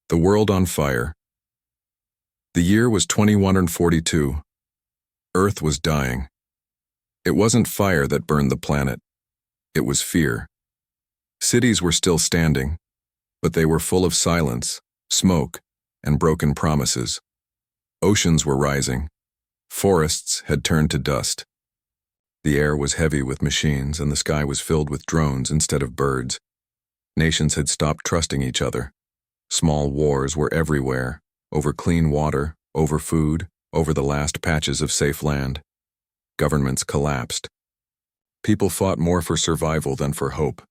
The world on fire. The year was 2142. Earth was dying. It wasn't fire that burned the planet. It was fear. Cities were still standing, but they were full of silence, smoke, and broken promises. Oceans were rising. Forests had turned to dust. The air was heavy with machines, and the sky was filled with drones instead of birds. Nations had stopped trusting each other. Small wars were everywhere, over clean water, over food, over the last patches of safe land. Governments collapsed. People fought more for survival than for hope.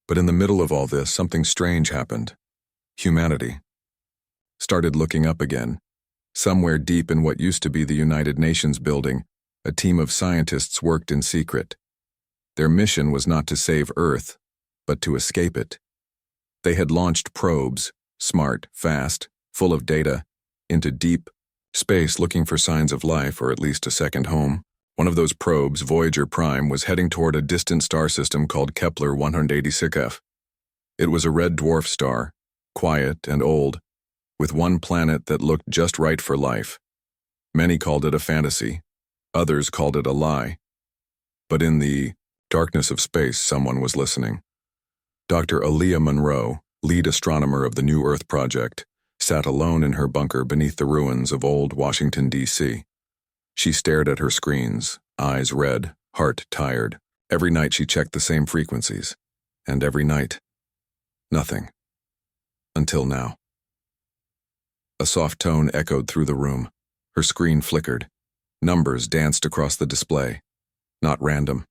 But in the middle of all this, something strange happened. Humanity started looking up again. Somewhere deep in what used to be the United Nations building, a team of scientists worked in secret. Their mission was not to save Earth, but to escape it. They had launched probes, smart, fast, full of data, into deep space looking for signs of life or at least a second home. One of those probes, Voyager Prime, was heading toward a distant star system called Kepler 186f. It was a red dwarf star, quiet and old, with one planet that looked just right for life. Many called it a fantasy. Others called it a lie. But in the darkness of space, someone was listening. Dr. Aaliyah Monroe, lead astronomer of the New Earth Project, sat alone in her bunker beneath the ruins of old Washington, D.C. She stared at her screens, eyes red, heart tired. Every night she checked the same frequencies. And every night, nothing. Until now. A soft tone echoed through the room. Her screen flickered. Numbers danced across the display. Not random.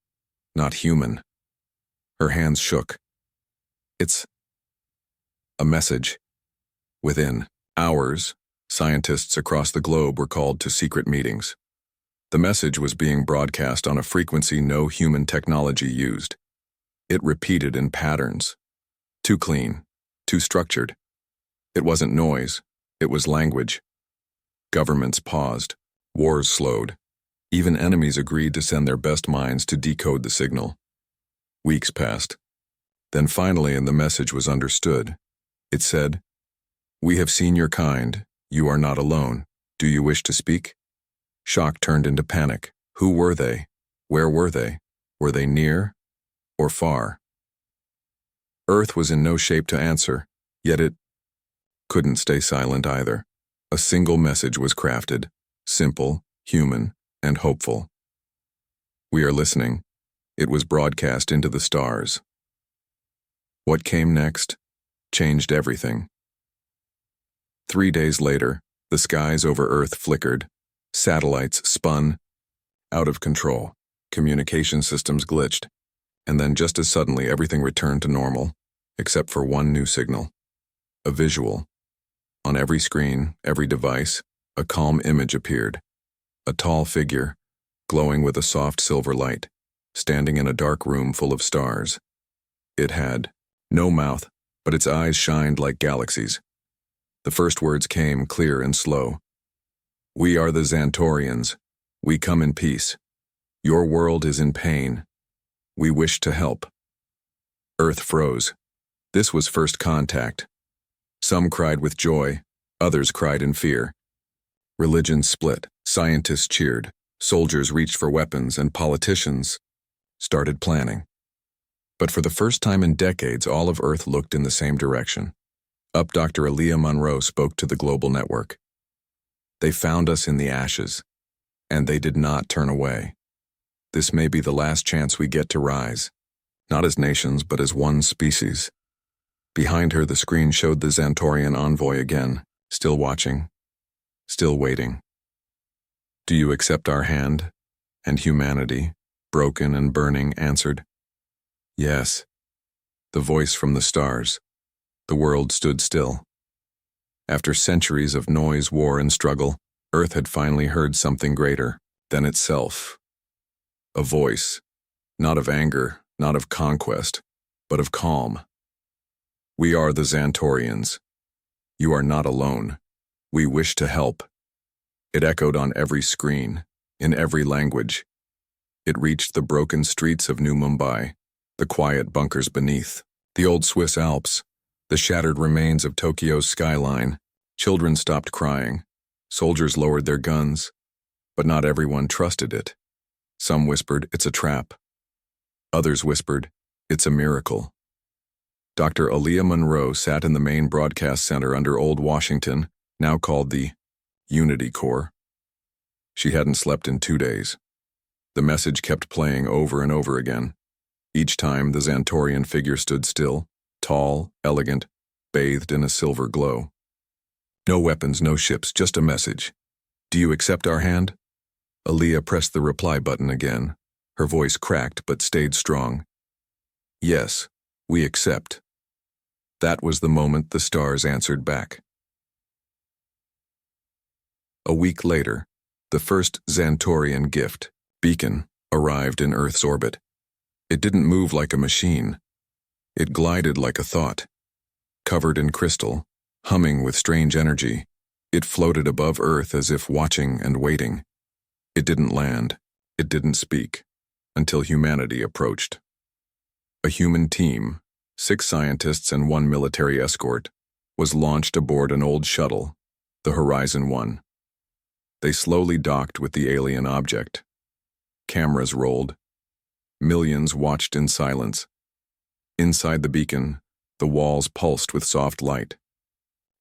Not human. Her hands shook. It's a message. Within hours, scientists across the globe were called to secret meetings. The message was being broadcast on a frequency no human technology used. It repeated in patterns. Too clean, too structured. It wasn't noise, it was language. Governments paused. Wars slowed. Even enemies agreed to send their best minds to decode the signal. Weeks passed. Then finally, the message was understood. It said, "We have seen your kind. You are not alone. Do you wish to speak?" Shock turned into panic. Who were they? Where were they? Were they near or far? Earth was in no shape to answer, yet it couldn't stay silent either. A single message was crafted, simple, human, and hopeful. "We are listening." It was broadcast into the stars. What came next changed everything. 3 days later, the skies over Earth flickered. Satellites spun out of control. Communication systems glitched. And then just as suddenly, everything returned to normal, except for one new signal. A visual. On every screen, every device, a calm image appeared. A tall figure, glowing with a soft silver light, standing in a dark room full of stars. It had no mouth, but its eyes shined like galaxies. The first words came clear and slow. "We are the Xantorians. We come in peace. Your world is in pain. We wish to help." Earth froze. This was first contact. Some cried with joy, others cried in fear. Religions split, scientists cheered, soldiers reached for weapons, and politicians started planning. But for the first time in decades, all of Earth looked in the same direction. Up, Dr. Aaliyah Monroe spoke to the global network. "They found us in the ashes, and they did not turn away. This may be the last chance we get to rise, not as nations, but as one species." Behind her, the screen showed the Xantorian envoy again, still watching, still waiting. "Do you accept our hand?" And humanity, broken and burning, answered, "Yes." The voice from the stars. The world stood still. After centuries of noise, war, and struggle, Earth had finally heard something greater than itself. A voice, not of anger, not of conquest, but of calm. "We are the Xantorians. You are not alone. We wish to help." It echoed on every screen, in every language. It reached the broken streets of New Mumbai, the quiet bunkers beneath, the old Swiss Alps, The shattered remains of Tokyo's skyline. Children stopped crying. Soldiers lowered their guns. But not everyone trusted it. Some whispered, "It's a trap." Others whispered, "It's a miracle." Dr. Aaliyah Monroe sat in the main broadcast center under Old Washington, now called the Unity Corps. She hadn't slept in 2 days. The message kept playing over and over again. Each time the Xantorian figure stood still, tall, elegant, bathed in a silver glow. No weapons, no ships, just a message. "Do you accept our hand?" Aaliyah pressed the reply button again. Her voice cracked but stayed strong. "Yes, we accept." That was the moment the stars answered back. A week later, the first Xantorian gift, beacon, arrived in Earth's orbit. It didn't move like a machine. It glided like a thought. Covered in crystal, humming with strange energy, it floated above Earth as if watching and waiting. It didn't land. It didn't speak, until humanity approached. A human team, 6 scientists and 1 military escort, was launched aboard an old shuttle, the Horizon 1. They slowly docked with the alien object. Cameras rolled. Millions watched in silence. Inside the beacon, the walls pulsed with soft light.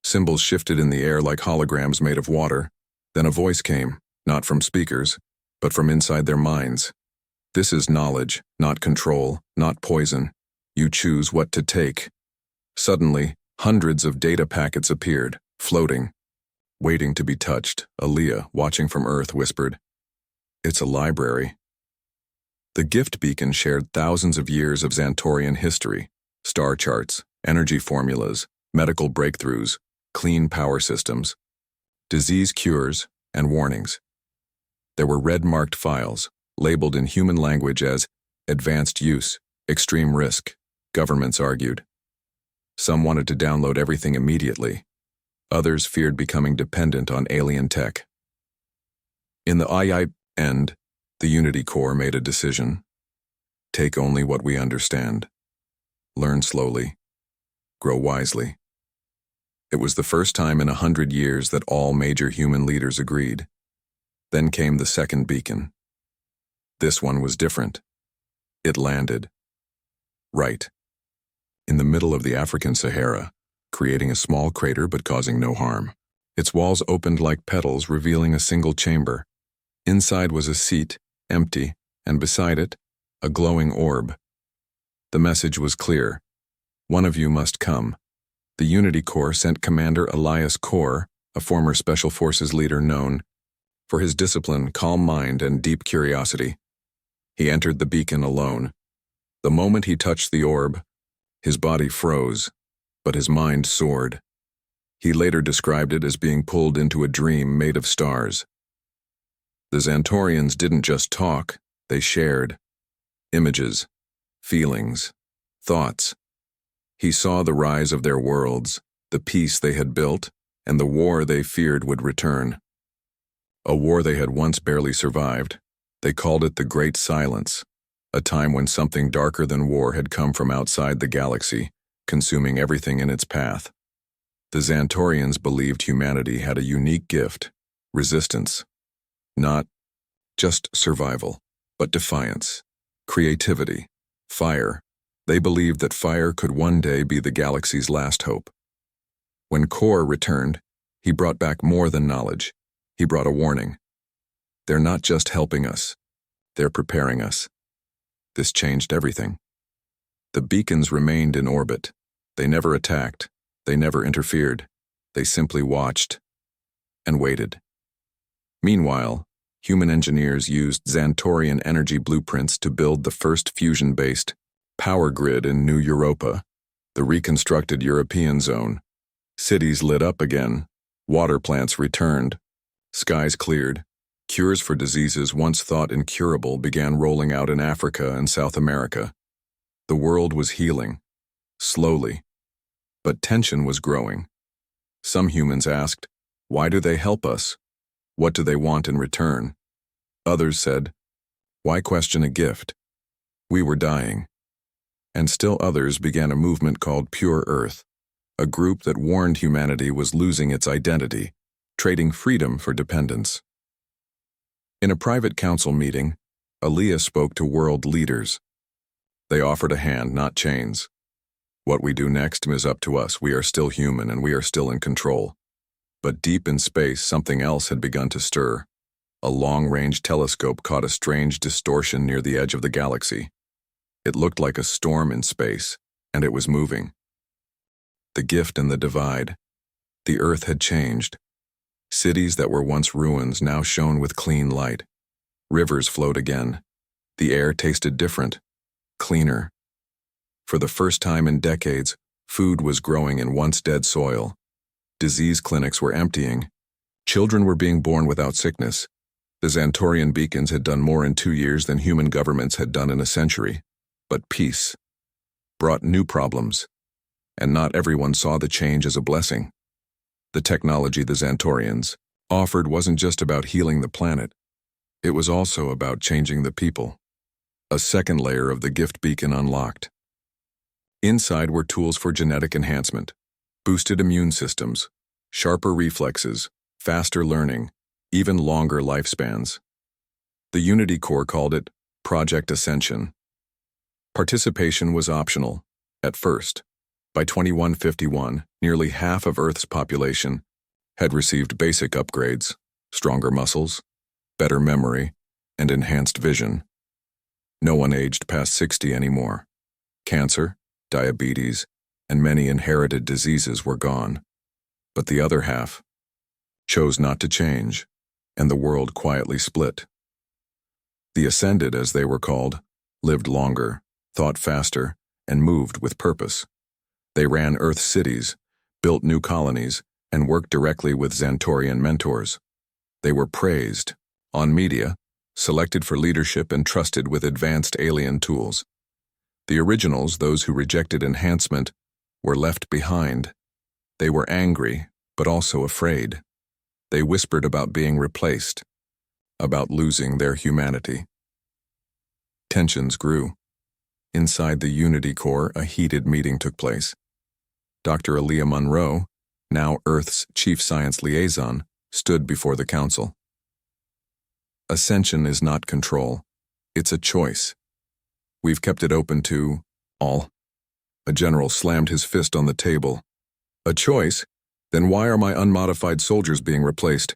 Symbols shifted in the air like holograms made of water. Then a voice came, not from speakers, but from inside their minds. "This is knowledge, not control, not poison. You choose what to take." Suddenly, hundreds of data packets appeared, floating. Waiting to be touched, Aaliyah, watching from Earth, whispered, "It's a library." The gift beacon shared thousands of years of Xantorian history, star charts, energy formulas, medical breakthroughs, clean power systems, disease cures, and warnings. There were red-marked files, labeled in human language as advanced use, extreme risk, governments argued. Some wanted to download everything immediately. Others feared becoming dependent on alien tech. In the end, the Unity Corps made a decision. Take only what we understand. Learn slowly. Grow wisely. It was the first time in 100 years that all major human leaders agreed. Then came the second beacon. This one was different. It landed. Right. In the middle of the African Sahara, creating a small crater but causing no harm. Its walls opened like petals, revealing a single chamber. Inside was a seat, empty, and beside it, a glowing orb. The message was clear. One of you must come. The Unity Corps sent Commander Elias Corr, a former Special Forces leader known for his discipline, calm mind, and deep curiosity. He entered the beacon alone. The moment he touched the orb, his body froze, but his mind soared. He later described it as being pulled into a dream made of stars. The Xantorians didn't just talk, they shared. Images, feelings, thoughts. He saw the rise of their worlds, the peace they had built, and the war they feared would return. A war they had once barely survived. They called it the Great Silence, a time when something darker than war had come from outside the galaxy, consuming everything in its path. The Xantorians believed humanity had a unique gift, resistance. Not just survival, but defiance, creativity, fire. They believed that fire could one day be the galaxy's last hope. When Corr returned, he brought back more than knowledge. He brought a warning. They're not just helping us, they're preparing us. This changed everything. The beacons remained in orbit. They never attacked. They never interfered. They simply watched and waited. Meanwhile, human engineers used Xantorian energy blueprints to build the first fusion-based power grid in New Europa, the reconstructed European zone. Cities lit up again. Water plants returned. Skies cleared. Cures for diseases once thought incurable began rolling out in Africa and South America. The world was healing, slowly, but tension was growing. Some humans asked, why do they help us? What do they want in return? Others said, why question a gift? We were dying. And still others began a movement called Pure Earth, a group that warned humanity was losing its identity, trading freedom for dependence. In a private council meeting, Aaliyah spoke to world leaders. They offered a hand, not chains. What we do next is up to us. We are still human and we are still in control. But deep in space, something else had begun to stir. A long-range telescope caught a strange distortion near the edge of the galaxy. It looked like a storm in space, and it was moving. The gift and the divide. The Earth had changed. Cities that were once ruins now shone with clean light. Rivers flowed again. The air tasted different, cleaner. For the first time in decades, food was growing in once dead soil. Disease clinics were emptying. Children were being born without sickness. The Xantorian beacons had done more in 2 years than human governments had done in a century. But peace brought new problems, and not everyone saw the change as a blessing. The technology the Xantorians offered wasn't just about healing the planet. It was also about changing the people. A second layer of the gift beacon unlocked. Inside were tools for genetic enhancement, boosted immune systems, sharper reflexes, faster learning, even longer lifespans. The Unity Core called it Project Ascension. Participation was optional, at first. By 2151, nearly half of Earth's population had received basic upgrades, stronger muscles, better memory, and enhanced vision. No one aged past 60 anymore. Cancer, diabetes, and many inherited diseases were gone. But the other half chose not to change, and the world quietly split. The Ascended, as they were called, lived longer, thought faster, and moved with purpose. They ran Earth's cities, built new colonies, and worked directly with Xantorian mentors. They were praised, on media, selected for leadership and trusted with advanced alien tools. The originals, those who rejected enhancement, were left behind. They were angry, but also afraid. They whispered about being replaced, about losing their humanity. Tensions grew. Inside the Unity Core, a heated meeting took place. Dr. Aaliyah Monroe, now Earth's chief science liaison, stood before the council. Ascension is not control. It's a choice. We've kept it open to all. A general slammed his fist on the table. A choice? Then why are my unmodified soldiers being replaced?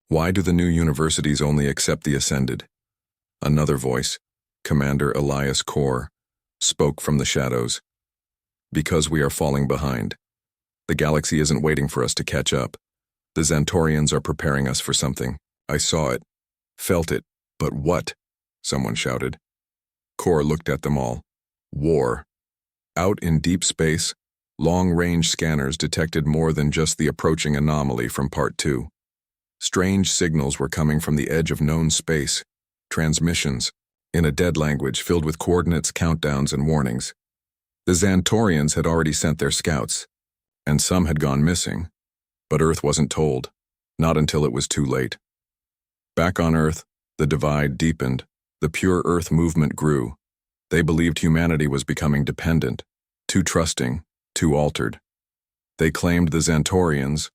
Why do the new universities only accept the Ascended? Another voice, Commander Elias Core, spoke from the shadows. Because we are falling behind. The galaxy isn't waiting for us to catch up. The Xantorians are preparing us for something. I saw it, felt it, but what? Someone shouted. Core looked at them all. War. Out in deep space, long-range scanners detected more than just the approaching anomaly from Part 2. Strange signals were coming from the edge of known space, transmissions, in a dead language filled with coordinates, countdowns, and warnings. The Xantorians had already sent their scouts, and some had gone missing, but Earth wasn't told, not until it was too late. Back on Earth, the divide deepened, the pure Earth movement grew. They believed humanity was becoming dependent, too trusting, too altered. They claimed the Xantorians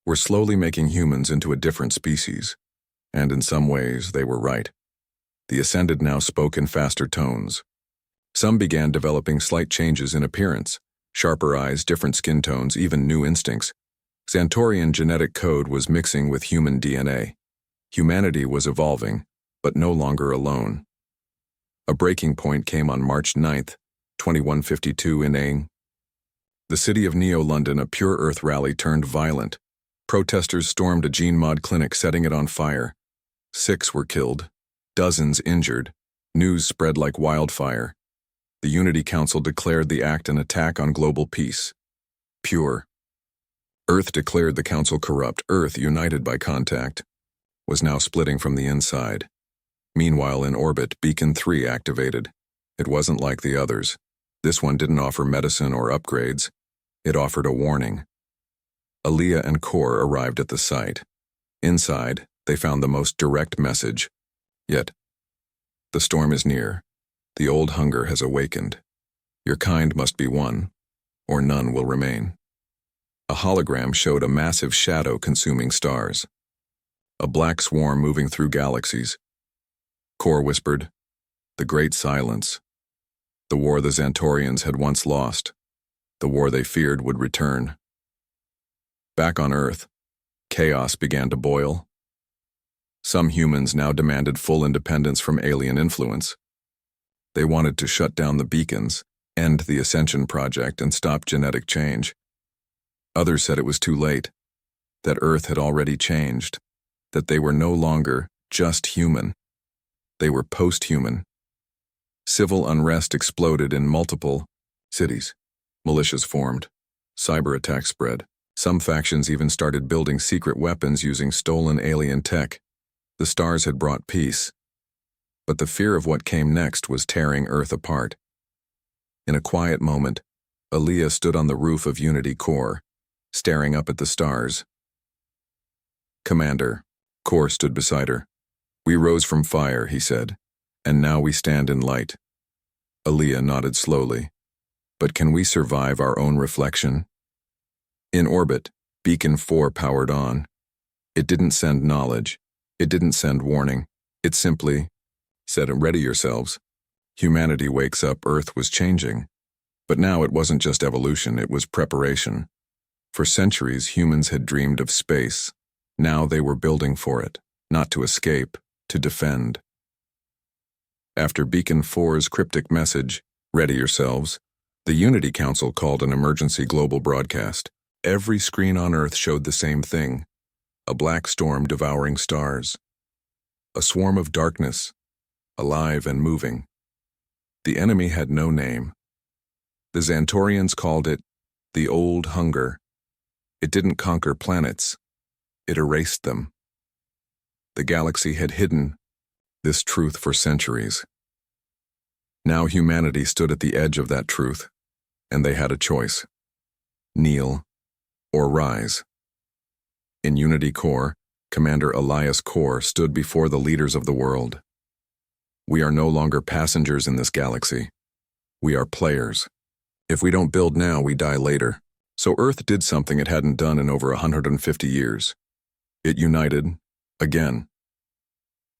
were slowly making humans into a different species, and in some ways they were right. The Ascended now spoke in faster tones. Some began developing slight changes in appearance, sharper eyes, different skin tones, even new instincts. Xantorian genetic code was mixing with human DNA. Humanity was evolving, but no longer alone. A breaking point came on March 9th, 2152 in the city of Neo-London. A pure Earth rally turned violent. Protesters stormed a gene mod clinic, setting it on fire. 6 were killed, dozens injured. News spread like wildfire. The Unity Council declared the act an attack on global peace. Pure. Earth declared the council corrupt. Earth, united by contact, was now splitting from the inside. Meanwhile, in orbit, Beacon 3 activated. It wasn't like the others. This one didn't offer medicine or upgrades. It offered a warning. Aaliyah and Core arrived at the site. Inside, they found the most direct message. Yet, the storm is near. The old hunger has awakened. Your kind must be one, or none will remain. A hologram showed a massive shadow consuming stars. A black swarm moving through galaxies. Core whispered, "The Great Silence." The war the Xantorians had once lost. The war they feared would return. Back on Earth, chaos began to boil. Some humans now demanded full independence from alien influence. They wanted to shut down the beacons, end the Ascension project, and stop genetic change. Others said it was too late, that Earth had already changed, that they were no longer just human. They were post-human. Civil unrest exploded in multiple cities. Militias formed. Cyber attacks spread. Some factions even started building secret weapons using stolen alien tech. The stars had brought peace, but the fear of what came next was tearing Earth apart. In a quiet moment, Aaliyah stood on the roof of Unity Core, staring up at the stars. "Commander," Core stood beside her. "We rose from fire," he said, "and now we stand in light." Aaliyah nodded slowly. "But can we survive our own reflection?" In orbit, Beacon 4 powered on. It didn't send knowledge. It didn't send warning. It simply said, "Ready yourselves." Humanity wakes up, Earth was changing. But now it wasn't just evolution, it was preparation. For centuries, humans had dreamed of space. Now they were building for it, not to escape, to defend. After Beacon 4's cryptic message, "Ready yourselves," the Unity Council called an emergency global broadcast. Every screen on Earth showed the same thing: a black storm devouring stars. A swarm of darkness, alive and moving. The enemy had no name. The Xantorians called it the Old Hunger. It didn't conquer planets. It erased them. The galaxy had hidden this truth for centuries. Now humanity stood at the edge of that truth, and they had a choice: kneel or rise. In Unity Core, Commander Elias Core stood before the leaders of the world. "We are no longer passengers in this galaxy. We are players. If we don't build now, we die later." So Earth did something it hadn't done in over 150 years. It united, again.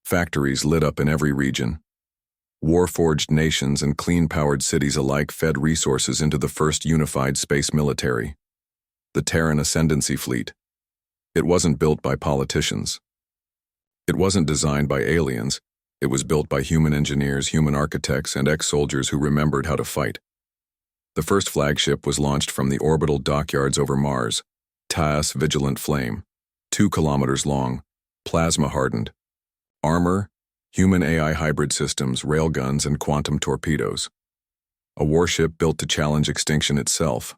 Factories lit up in every region. War-forged nations and clean-powered cities alike fed resources into the first unified space military, the Terran Ascendancy Fleet. It wasn't built by politicians. It wasn't designed by aliens. It was built by human engineers, human architects, and ex-soldiers who remembered how to fight. The first flagship was launched from the orbital dockyards over Mars, TAS Vigilant Flame, 2 kilometers long, plasma-hardened. Armor, human-AI hybrid systems, railguns, and quantum torpedoes. A warship built to challenge extinction itself.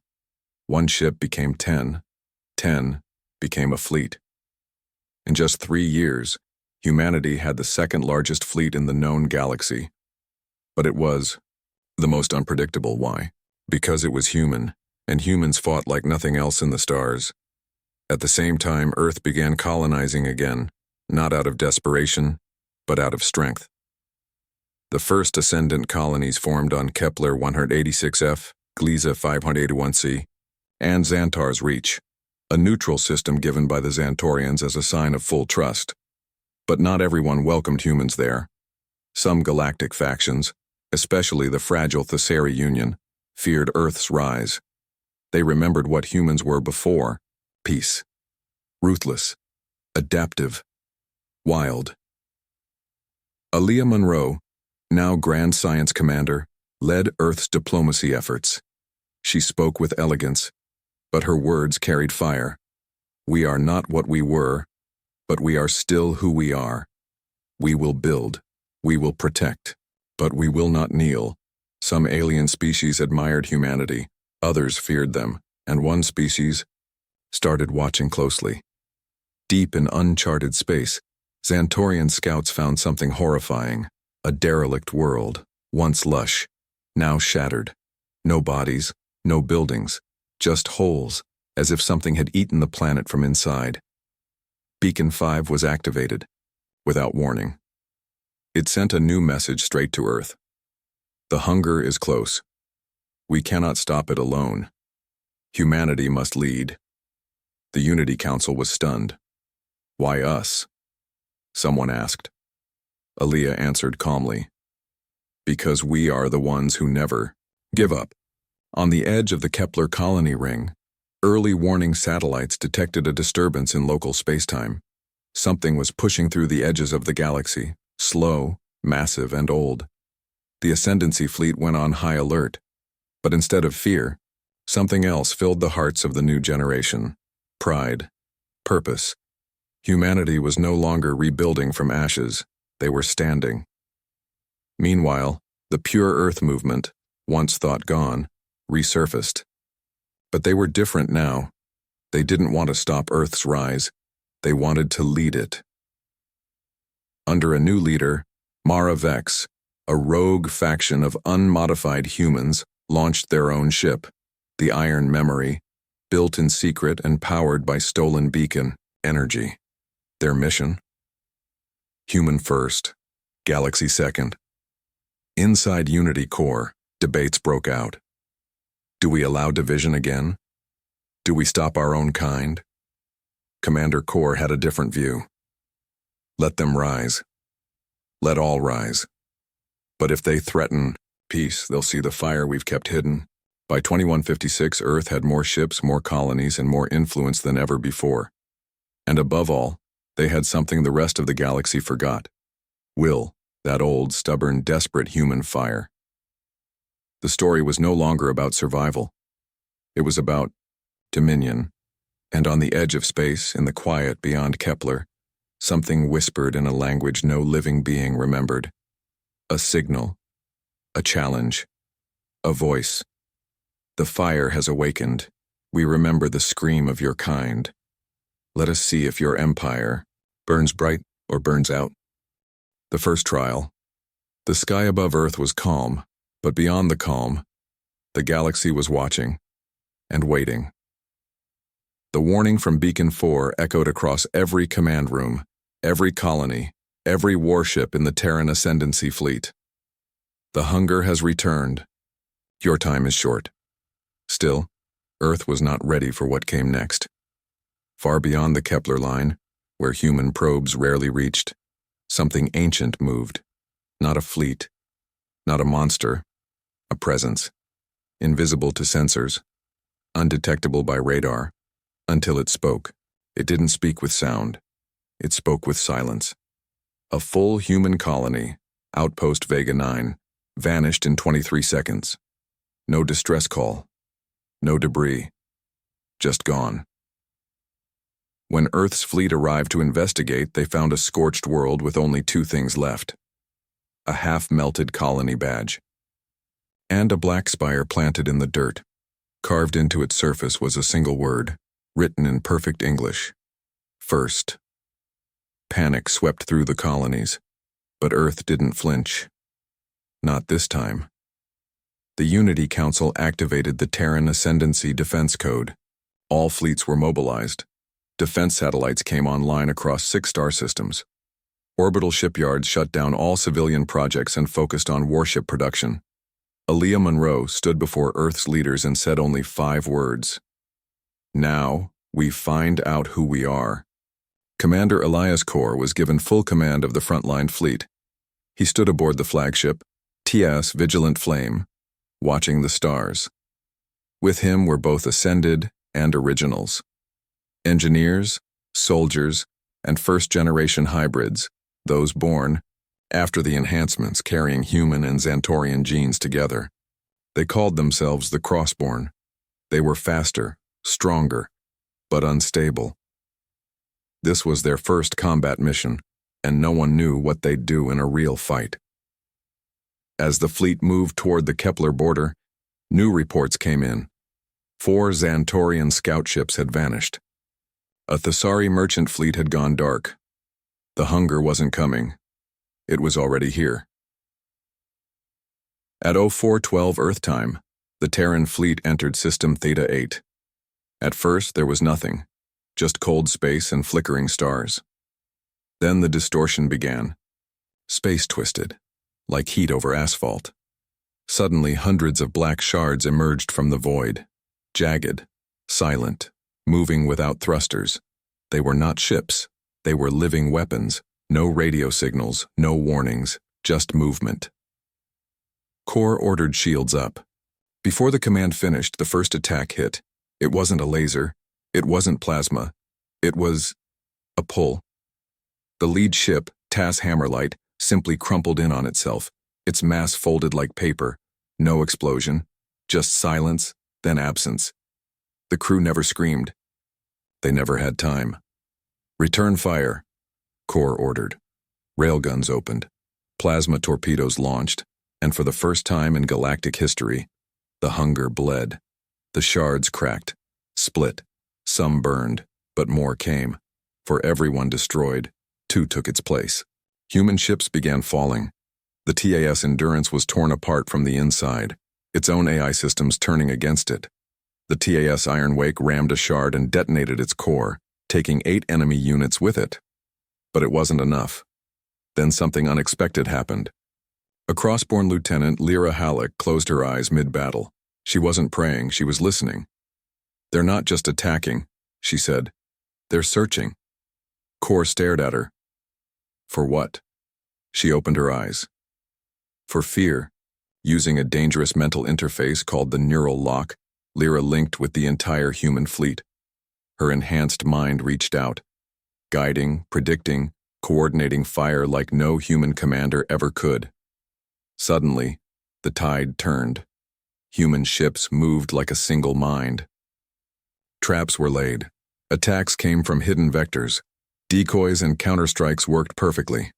One ship became 10. 10 became a fleet. In just 3 years, humanity had the second largest fleet in the known galaxy. But it was the most unpredictable. Why? Because it was human, and humans fought like nothing else in the stars. At the same time, Earth began colonizing again, not out of desperation, but out of strength. The first ascendant colonies formed on Kepler 186f, Gliese 581c, and Xantar's Reach, a neutral system given by the Xantorians as a sign of full trust. But not everyone welcomed humans there. Some galactic factions, especially the fragile Thessari Union, feared Earth's rise. They remembered what humans were before: peace, ruthless, adaptive, wild. Aaliyah Monroe, now Grand Science Commander, led Earth's diplomacy efforts. She spoke with elegance, but her words carried fire. "We are not what we were, but we are still who we are. We will build, we will protect, but we will not kneel." Some alien species admired humanity, others feared them, and one species started watching closely. Deep in uncharted space, Xantorian scouts found something horrifying: a derelict world, once lush, now shattered. No bodies, no buildings, just holes, as if something had eaten the planet from inside. Beacon 5 was activated, without warning. It sent a new message straight to Earth. The hunger is close. We cannot stop it alone. Humanity must lead. The Unity Council was stunned. "Why us?" someone asked. Aaliyah answered calmly. "Because we are the ones who never give up." On the edge of the Kepler colony ring, early warning satellites detected a disturbance in local spacetime. Something was pushing through the edges of the galaxy, slow, massive, and old. The Ascendancy fleet went on high alert, but instead of fear, something else filled the hearts of the new generation: pride, purpose. Humanity was no longer rebuilding from ashes, they were standing. Meanwhile, the Pure Earth movement, once thought gone, resurfaced. But they were different now. They didn't want to stop Earth's rise, they wanted to lead it. Under a new leader, Mara Vex, a rogue faction of unmodified humans, launched their own ship, the Iron Memory, built in secret and powered by stolen beacon energy. Their mission? Human first, galaxy second. Inside Unity Core, debates broke out. Do we allow division again? Do we stop our own kind? Commander Core had a different view. Let them rise. Let all rise. But if they threaten peace, they'll see the fire we've kept hidden. By 2156, Earth had more ships, more colonies, and more influence than ever before. And above all, they had something the rest of the galaxy forgot: will, that old, stubborn, desperate human fire. The story was no longer about survival. It was about dominion. And on the edge of space, in the quiet beyond Kepler, something whispered in a language no living being remembered. A signal, a challenge, a voice. The fire has awakened. We remember the scream of your kind. Let us see if your empire burns bright or burns out. The first trial. The sky above Earth was calm, but beyond the calm, the galaxy was watching and waiting. The warning from Beacon 4 echoed across every command room, every colony, every warship in the Terran Ascendancy fleet. The hunger has returned. Your time is short. Still, Earth was not ready for what came next. Far beyond the Kepler line, where human probes rarely reached, something ancient moved. Not a fleet, not a monster, a presence, invisible to sensors, undetectable by radar, until it spoke. It didn't speak with sound. It spoke with silence. A full human colony, Outpost Vega 9, vanished in 23 seconds. No distress call. No debris. Just gone. When Earth's fleet arrived to investigate, they found a scorched world with only two things left: a half-melted colony badge, and a black spire planted in the dirt. Carved into its surface was a single word, written in perfect English: first. Panic swept through the colonies, but Earth didn't flinch. Not this time. The Unity Council activated the Terran Ascendancy Defense Code. All fleets were mobilized. Defense satellites came online across 6 star systems. Orbital shipyards shut down all civilian projects and focused on warship production. Aaliyah Monroe stood before Earth's leaders and said only 5 words. Now, we find out who we are. Commander Elias Corr was given full command of the frontline fleet. He stood aboard the flagship, TS Vigilant Flame, watching the stars. With him were both Ascended and Originals. Engineers, soldiers, and first-generation hybrids, those born after the enhancements carrying human and Xantorian genes together. They called themselves the Crossborn. They were faster, stronger, but unstable. This was their first combat mission, and no one knew what they'd do in a real fight. As the fleet moved toward the Kepler border, new reports came in. 4 Xantorian scout ships had vanished. A Thessari merchant fleet had gone dark. The hunger wasn't coming. It was already here. At 0412 Earth time, the Terran fleet entered System Theta 8. At first, there was nothing, just cold space and flickering stars. Then the distortion began. Space twisted, like heat over asphalt. Suddenly, hundreds of black shards emerged from the void, jagged, silent, moving without thrusters. They were not ships. They were living weapons. No radio signals, no warnings, just movement. Core ordered shields up. Before the command finished, the first attack hit. It wasn't a laser. It wasn't plasma. It was a pull. The lead ship, TAS Hammerlight, simply crumpled in on itself, its mass folded like paper. No explosion, just silence, then absence. The crew never screamed. They never had time. Return fire, Core ordered. Railguns opened. Plasma torpedoes launched, and for the first time in galactic history, the hunger bled. The shards cracked, split. Some burned, but more came. For every one destroyed, two took its place. Human ships began falling. The TAS Endurance was torn apart from the inside, its own AI systems turning against it. The TAS Iron Wake rammed a shard and detonated its core, taking 8 enemy units with it. But it wasn't enough. Then something unexpected happened. A crossborn Lieutenant, Lyra Halleck, closed her eyes mid-battle. She wasn't praying, she was listening. "They're not just attacking," she said. "They're searching." Core stared at her. For what? She opened her eyes. For fear. Using a dangerous mental interface called the neural lock, Lyra linked with the entire human fleet. Her enhanced mind reached out, guiding, predicting, coordinating fire like no human commander ever could. Suddenly, the tide turned. Human ships moved like a single mind. Traps were laid. Attacks came from hidden vectors. Decoys and counterstrikes worked perfectly.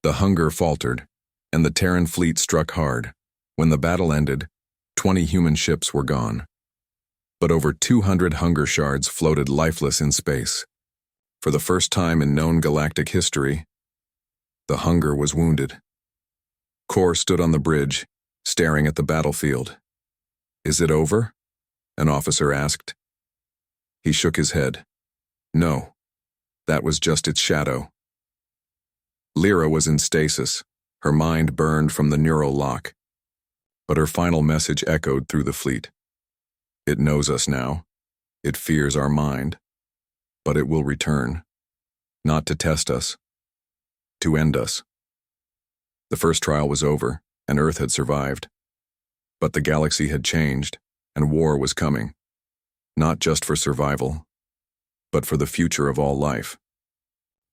The hunger faltered, and the Terran fleet struck hard. When the battle ended, 20 human ships were gone. But over 200 hunger shards floated lifeless in space. For the first time in known galactic history, the hunger was wounded. Core stood on the bridge, staring at the battlefield. "Is it over?" an officer asked. He shook his head. No, that was just its shadow. Lyra was in stasis. Her mind burned from the neural lock. But her final message echoed through the fleet. It knows us now. It fears our mind. But it will return. Not to test us. To end us. The first trial was over, and Earth had survived. But the galaxy had changed, and war was coming. Not just for survival, but for the future of all life.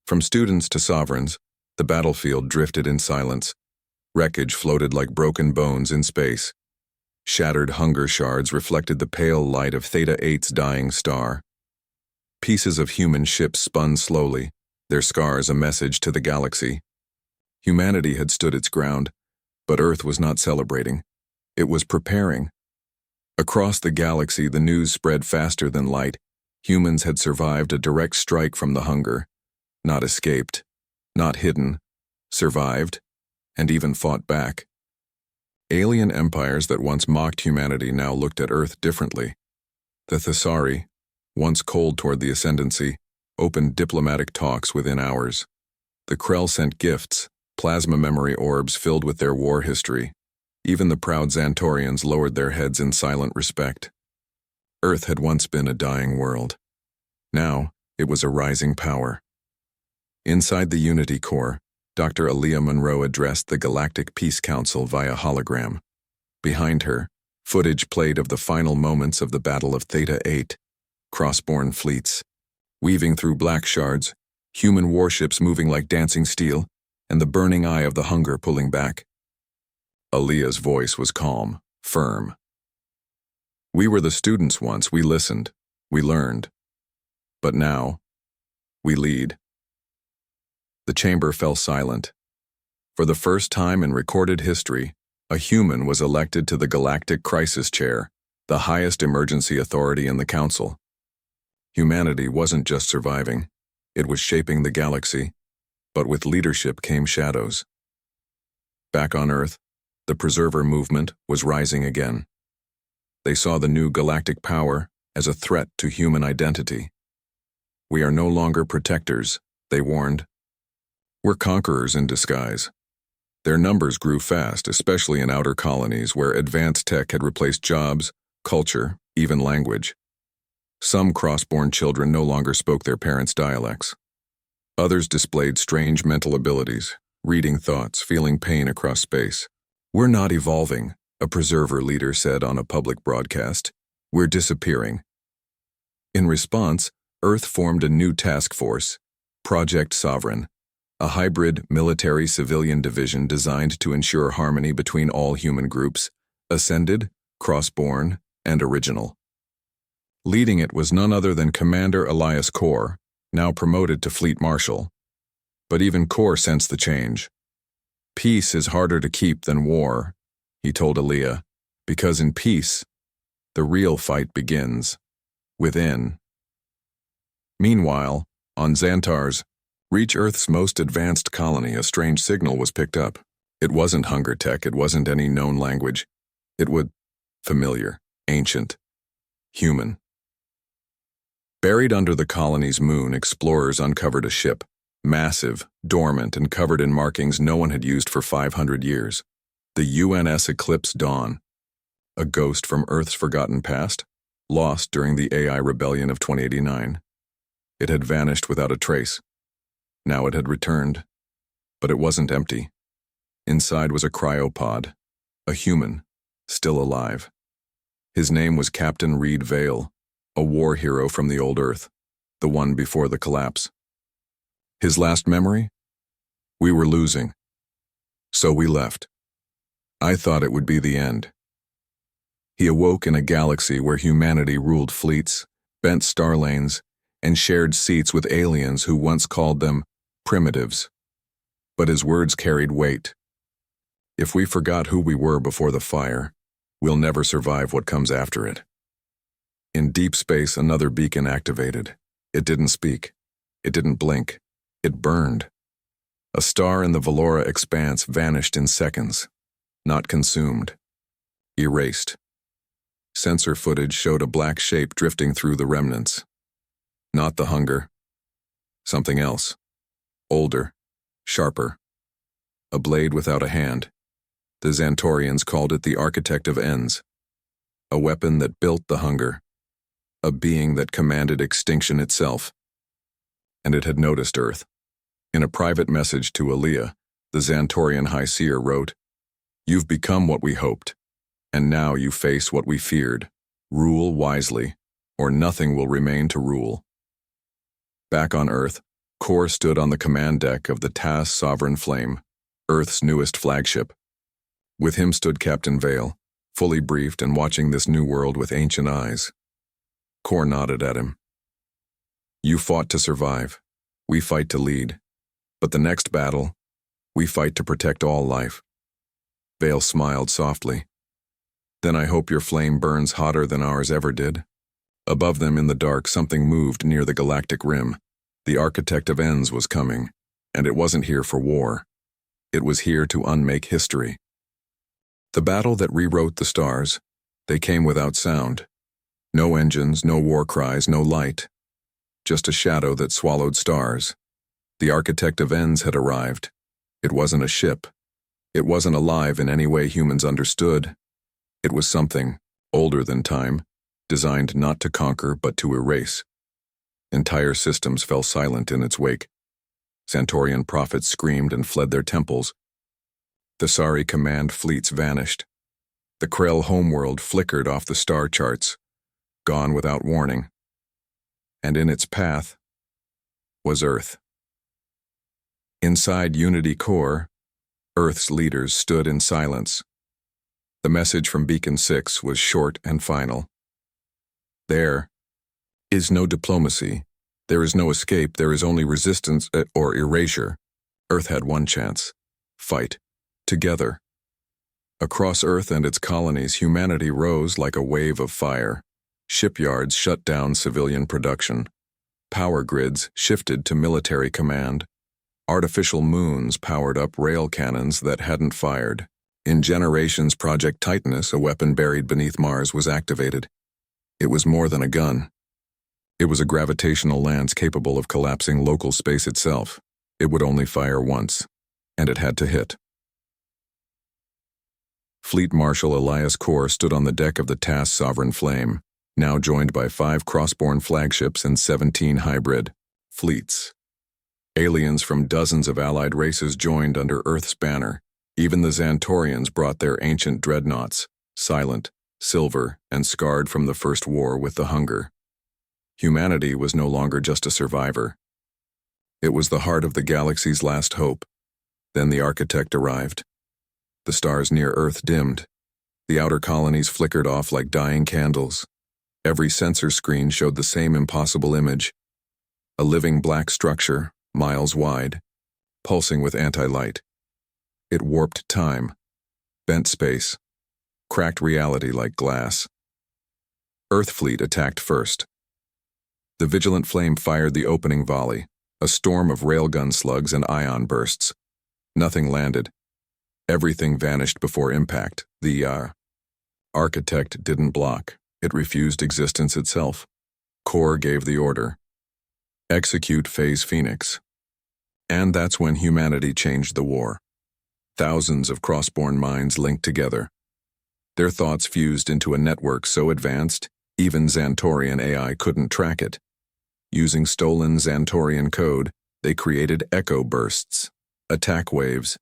From students to sovereigns, the battlefield drifted in silence. Wreckage floated like broken bones in space. Shattered hunger shards reflected the pale light of Theta 8's dying star. Pieces of human ships spun slowly, their scars a message to the galaxy. Humanity had stood its ground, but Earth was not celebrating. It was preparing. Across the galaxy, the news spread faster than light. Humans had survived a direct strike from the hunger. Not escaped, not hidden, survived, and even fought back. Alien empires that once mocked humanity now looked at Earth differently. The Thesari, once cold toward the ascendancy, opened diplomatic talks within hours. The Krell sent gifts, plasma memory orbs filled with their war history. Even the proud Xantorians lowered their heads in silent respect. Earth had once been a dying world. Now, it was a rising power. Inside the Unity Core, Dr. Aaliyah Monroe addressed the Galactic Peace Council via hologram. Behind her, footage played of the final moments of the Battle of Theta 8, crossborn fleets, weaving through black shards, human warships moving like dancing steel, and the burning eye of the hunger pulling back. Aaliyah's voice was calm, firm. "We were the students once, we listened, we learned. But now, we lead." The chamber fell silent. For the first time in recorded history, a human was elected to the Galactic Crisis Chair, the highest emergency authority in the Council. Humanity wasn't just surviving, it was shaping the galaxy, but with leadership came shadows. Back on Earth, the Preserver movement was rising again. They saw the new galactic power as a threat to human identity. "We are no longer protectors," they warned. "We're conquerors in disguise." Their numbers grew fast, especially in outer colonies where advanced tech had replaced jobs, culture, even language. Some cross-born children no longer spoke their parents' dialects. Others displayed strange mental abilities, reading thoughts, feeling pain across space. "We're not evolving," a preserver leader said on a public broadcast. "We're disappearing." In response, Earth formed a new task force, Project Sovereign, a hybrid military-civilian division designed to ensure harmony between all human groups, ascended, cross-born, and original. Leading it was none other than Commander Elias Core, now promoted to Fleet Marshal. But even Core sensed the change. "Peace is harder to keep than war," he told Aaliyah, "because in peace, the real fight begins. Within." Meanwhile, on Xantars, reach Earth's most advanced colony, a strange signal was picked up. It wasn't hunger tech, it wasn't any known language. It was familiar, ancient, human. Buried under the colony's moon, explorers uncovered a ship, massive, dormant, and covered in markings no one had used for 500 years. The UNS Eclipse Dawn, a ghost from Earth's forgotten past, lost during the AI rebellion of 2089. It had vanished without a trace. Now it had returned, but it wasn't empty. Inside was a cryopod, a human, still alive. His name was Captain Reed Vale, a war hero from the old Earth, the one before the collapse. His last memory? "We were losing. So we left. I thought it would be the end." He awoke in a galaxy where humanity ruled fleets, bent star lanes, and shared seats with aliens who once called them primitives. But his words carried weight. "If we forgot who we were before the fire, we'll never survive what comes after it." In deep space, another beacon activated. It didn't speak. It didn't blink. It burned. A star in the Valora expanse vanished in seconds. Not consumed. Erased. Sensor footage showed a black shape drifting through the remnants. Not the hunger. Something else. Older. Sharper. A blade without a hand. The Xantorians called it the Architect of Ends. A weapon that built the hunger. A being that commanded extinction itself. And it had noticed Earth. In a private message to Aaliyah, the Xantorian High Seer wrote, "You've become what we hoped, and now you face what we feared. Rule wisely, or nothing will remain to rule." Back on Earth, Core stood on the command deck of the TAS Sovereign Flame, Earth's newest flagship. With him stood Captain Vale, fully briefed and watching this new world with ancient eyes. Core nodded at him. "You fought to survive. We fight to lead. But the next battle, we fight to protect all life." Vale smiled softly. "Then I hope your flame burns hotter than ours ever did." Above them in the dark, something moved near the galactic rim. The Architect of Ends was coming, and it wasn't here for war. It was here to unmake history. The battle that rewrote the stars, they came without sound. No engines, no war cries, no light. Just a shadow that swallowed stars. The Architect of Ends had arrived. It wasn't a ship. It wasn't alive in any way humans understood. It was something, older than time, designed not to conquer but to erase. Entire systems fell silent in its wake. Xantorian prophets screamed and fled their temples. The Sari command fleets vanished. The Krell homeworld flickered off the star charts, gone without warning. And in its path was Earth. Inside Unity Core, Earth's leaders stood in silence. The message from Beacon 6 was short and final. There is no diplomacy. There is no escape. There is only resistance or erasure. Earth had one chance. Fight. Together. Across Earth and its colonies, humanity rose like a wave of fire. Shipyards shut down civilian production. Power grids shifted to military command. Artificial moons powered up rail cannons that hadn't fired. In generations, Project Titanus, a weapon buried beneath Mars, was activated. It was more than a gun. It was a gravitational lance capable of collapsing local space itself. It would only fire once, and it had to hit. Fleet Marshal Elias Core stood on the deck of the TAS Sovereign Flame, now joined by 5 cross-borne flagships and 17 hybrid fleets. Aliens from dozens of allied races joined under Earth's banner. Even the Xantorians brought their ancient dreadnoughts, silent, silver, and scarred from the First War with the hunger. Humanity was no longer just a survivor. It was the heart of the galaxy's last hope. Then the architect arrived. The stars near Earth dimmed. The outer colonies flickered off like dying candles. Every sensor screen showed the same impossible image. A living black structure, miles wide, pulsing with anti-light. It warped time, bent space, cracked reality like glass. EarthFleet attacked first. The vigilant flame fired the opening volley, a storm of railgun slugs and ion bursts. Nothing landed. Everything vanished before impact. The architect didn't block. It refused existence itself. Core gave the order. Execute Phase Phoenix. And that's when humanity changed the war. Thousands of cross-borne minds linked together. Their thoughts fused into a network so advanced, even Xantorian AI couldn't track it. Using stolen Xantorian code, they created echo bursts, attack waves,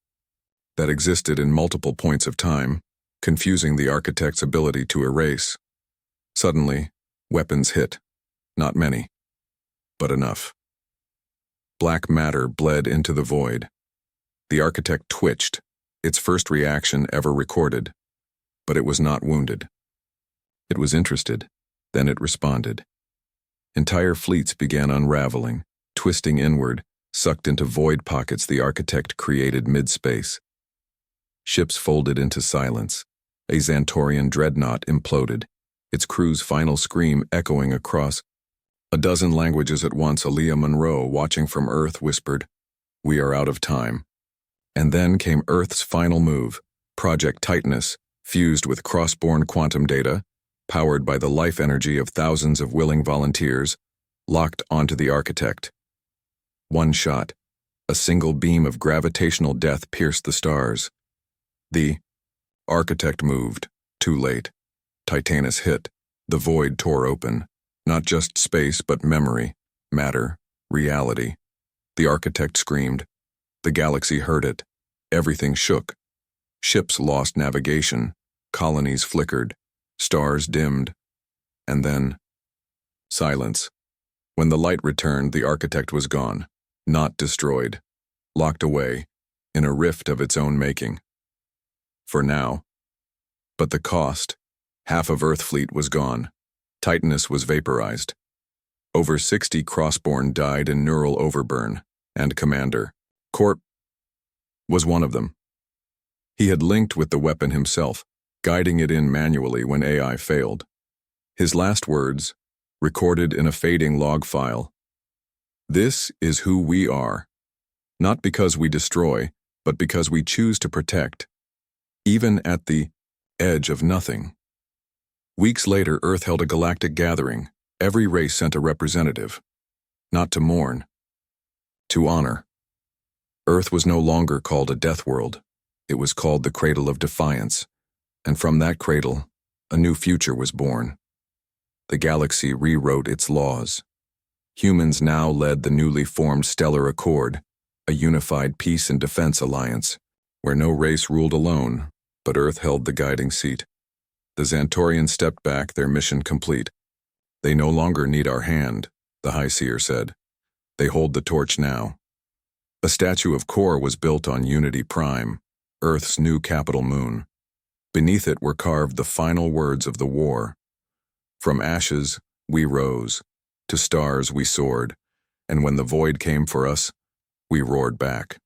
that existed in multiple points of time, confusing the architect's ability to erase. Suddenly, weapons hit. Not many, but enough. Black matter bled into the void. The architect twitched, its first reaction ever recorded, but it was not wounded. It was interested, then it responded. Entire fleets began unraveling, twisting inward, sucked into void pockets the architect created mid-space. Ships folded into silence. A Xantorian dreadnought imploded, its crew's final scream echoing across a dozen languages at once. Aaliyah Monroe, watching from Earth, whispered, "We are out of time." And then came Earth's final move, Project Titanus, fused with cross-borne quantum data, powered by the life energy of thousands of willing volunteers, locked onto the architect. One shot, a single beam of gravitational death pierced the stars. The architect moved, too late. Titanus hit. The void tore open. Not just space, but memory, matter, reality. The architect screamed. The galaxy heard it. Everything shook. Ships lost navigation. Colonies flickered. Stars dimmed. And then, silence. When the light returned, the architect was gone. Not destroyed. Locked away, in a rift of its own making. For now. But the cost. Half of EarthFleet was gone. Titanus was vaporized. Over 60 crossborne died in neural overburn, and Commander Corp was one of them. He had linked with the weapon himself, guiding it in manually when AI failed. His last words, recorded in a fading log file. "This is who we are. Not because we destroy, but because we choose to protect. Even at the edge of nothing." Weeks later, Earth held a galactic gathering. Every race sent a representative. Not to mourn, to honor. Earth was no longer called a death world. It was called the Cradle of Defiance. And from that cradle, a new future was born. The galaxy rewrote its laws. Humans now led the newly formed Stellar Accord, a unified peace and defense alliance, where no race ruled alone, but Earth held the guiding seat. The Xantorians stepped back, their mission complete. "They no longer need our hand," the High Seer said. "They hold the torch now." A statue of Core was built on Unity Prime, Earth's new capital moon. Beneath it were carved the final words of the war. "From ashes, we rose. To stars we soared. And when the void came for us, we roared back."